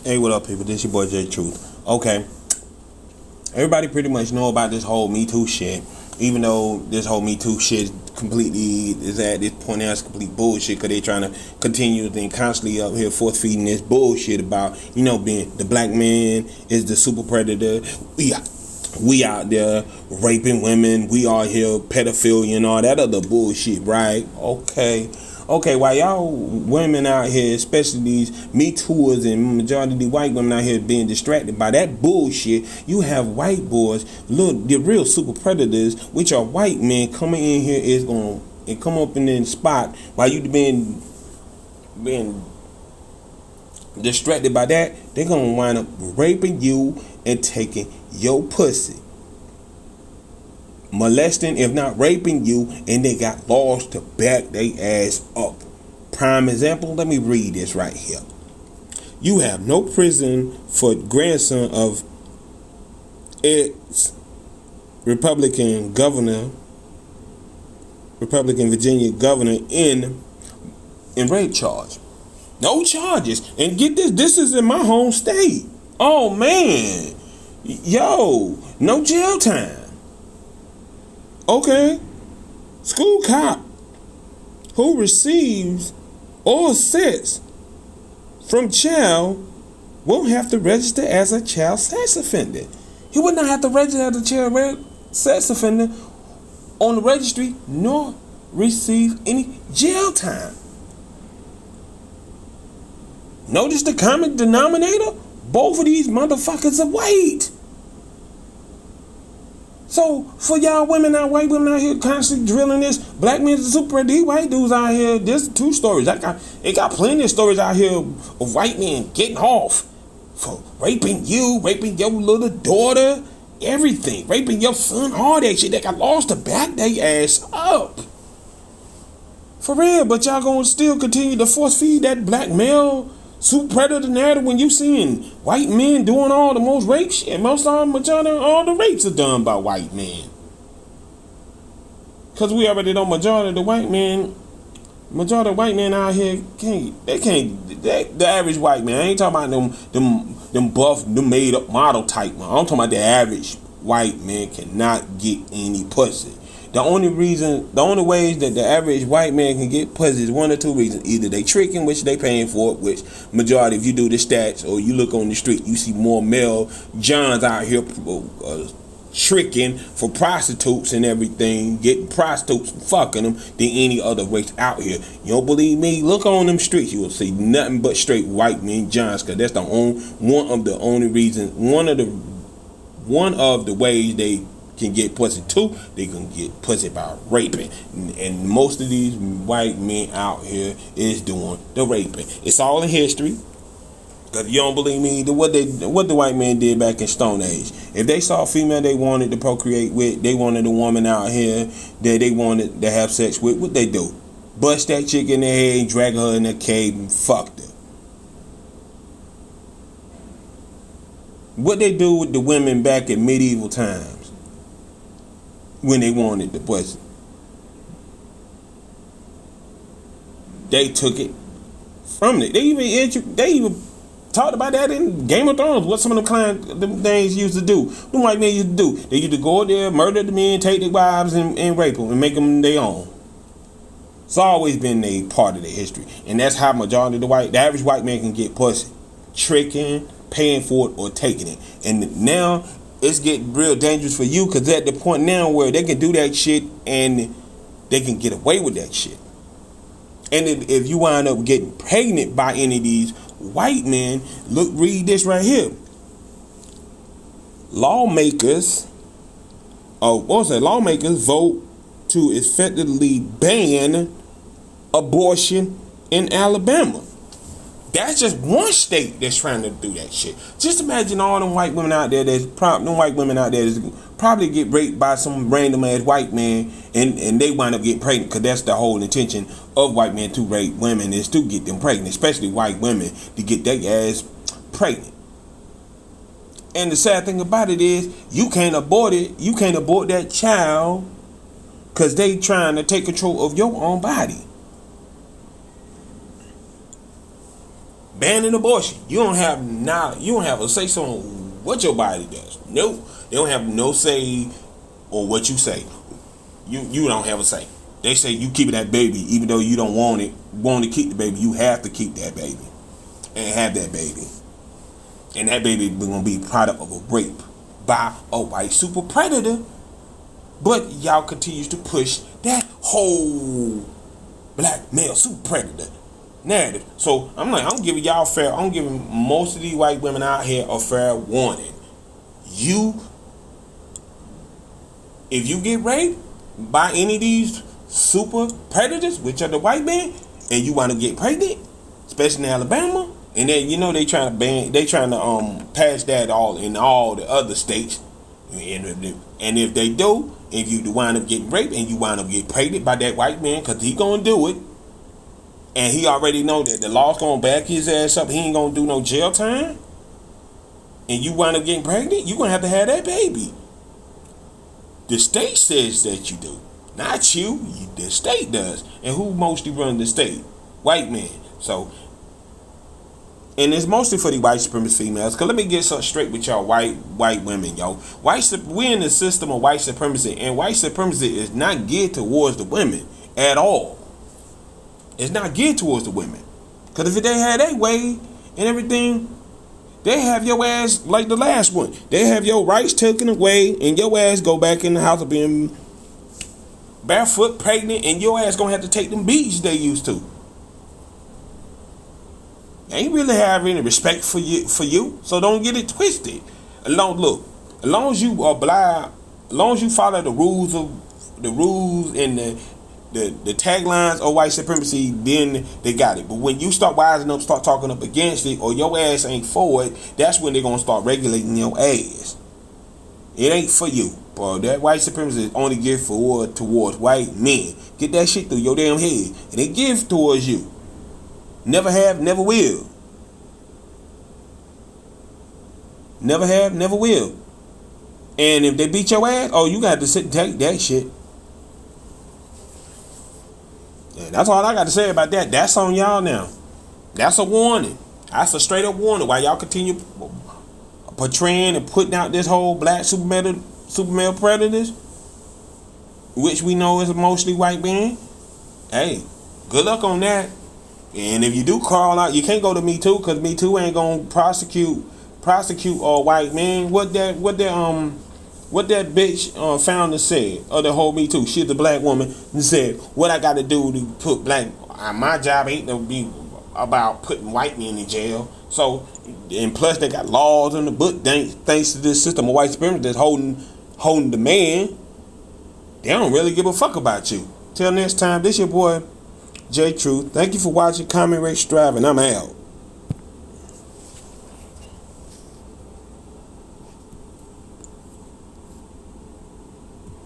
Hey, what up, people? This your boy J Truth. Okay, everybody pretty much know about this whole Me Too shit. Even though this whole Me Too shit completely is at this point now, it's complete bullshit because they trying to continue and constantly up here force feeding this bullshit about, being the black man is the super predator. We out there raping women. We out here pedophilia and all that other bullshit, right? Okay, while y'all women out here, especially these Me Tooers and majority of the white women out here being distracted by that bullshit, you have white boys, look, the real super predators, which are white men coming in here is going to come up in the spot while you being distracted by that, they're going to wind up raping you and taking your pussy. Molesting, if not raping you, and they got laws to back they ass up. Prime example, let me read this right here. You have no prison for grandson of ex-Republican Virginia governor in rape charge. No charges. And get this is in my home state. Oh man. Yo, no jail time. Okay, school cop who receives or sets from child won't have to register as a child sex offender. He would not have to register as a child sex offender on the registry nor receive any jail time. Notice the common denominator? Both of these motherfuckers are white. So for y'all women out, white women out here constantly drilling this black men's the super, these white dudes out here, there's two stories. It got plenty of stories out here of white men getting off for raping you, raping your little daughter, everything, raping your son, all that shit. They got laws to back their ass up. For real, but y'all gonna still continue to force feed that black male super predator narrative when you seeing white men doing all the most rape shit. Majority of all the rapes are done by white men. Cause we already know majority of white men out here the average white man. I ain't talking about them buff, them made up model type man. I'm talking about the average white man cannot get any pussy. The only ways that the average white man can get pussy is one or two reasons. Either they tricking, which they paying for it, which majority, if you do the stats or you look on the street, you see more male Johns out here tricking for prostitutes and everything, getting prostitutes and fucking them than any other race out here. You don't believe me? Look on them streets. You will see nothing but straight white men Johns, because that's one of the ways they can get pussy too. They can get pussy by raping, and most of these white men out here is doing the raping. It's all in history. Cause you don't believe me, what the white men did back in Stone Age. If they saw a female they wanted to procreate with, they wanted a woman out here that they wanted to have sex with, what they do? Bust that chick in the head and drag her in a cave and fucked her. What they do with the women back in medieval times when they wanted the pussy? They took it from it. They even talked about that in Game of Thrones. What some of them things used to do. Them white men used to do. They used to go out there, murder the men, take their wives, and rape them and make them their own. It's always been a part of their history, and that's how majority of the average white man can get pussy: tricking, paying for it, or taking it. And now it's getting real dangerous for you, because at the point now where they can do that shit and they can get away with that shit. And if you wind up getting pregnant by any of these white men, read this right here. Lawmakers vote to effectively ban abortion in Alabama. That's just one state that's trying to do that shit. Just imagine all them white women out there that's probably get raped by some random ass white man, and they wind up getting pregnant, because that's the whole intention of white men to rape women, is to get them pregnant, especially white women, to get their ass pregnant. And the sad thing about it is you can't abort it. You can't abort that child because they trying to take control of your own body. banning abortion. You don't have a say so on what your body does. No, they don't have no say on what you say. You don't have a say. They say you keep that baby, even though you don't want to keep the baby. You have to keep that baby and have that baby, and that baby gonna be a product of a rape by a white super predator. But y'all continues to push that whole black male super predator narrative. So I'm giving y'all fair. I'm giving most of these white women out here a fair warning. If you get raped by any of these super predators, which are the white men, and you want to get pregnant, especially in Alabama, and then they trying to pass that all in all the other states, and if they do, if you wind up getting raped and you wind up getting pregnant by that white man, because he gonna do it, and he already know that the law's gonna back his ass up, he ain't gonna do no jail time, and you wind up getting pregnant, you gonna have to have that baby. The state says that you do. Not you. The state does. And who mostly runs the state? White men. So, and it's mostly for the white supremacist females. Cause let me get something straight with y'all white women, yo. We're in the system of white supremacy, and white supremacy is not geared towards the women at all. It's not geared towards the women. Cause if they had their way and everything, they have your ass like the last one. They have your rights taken away, and your ass go back in the house of being barefoot, pregnant, and your ass gonna have to take them beats they used to. They ain't really have any respect for you, so don't get it twisted. As long as you follow the rules and the taglines of white supremacy, then they got it. But when you start wising up, start talking up against it, or your ass ain't for it, that's when they're gonna start regulating your ass. It ain't for you. Bro, that white supremacy is only geared towards white men. Get that shit through your damn head. And it gives towards you. Never have, never will. Never have, never will. And if they beat your ass, you got to sit and take that shit. And that's all I got to say about that. That's on y'all now. That's a warning. That's a straight up warning. While y'all continue portraying and putting out this whole black super male predators, which we know is mostly white men. Hey, good luck on that. And if you do call out, you can't go to Me Too, because Me Too ain't gonna prosecute all white men. What that bitch founder said, or the whole Me Too, she's a black woman, and said, what I gotta do to put black, my job ain't to be about putting white men in jail. So, and plus they got laws in the book thanks to this system of white supremacy that's holding the man. They don't really give a fuck about you. Till next time, this your boy J Truth. Thank you for watching, comment, rate, strive, and I'm out.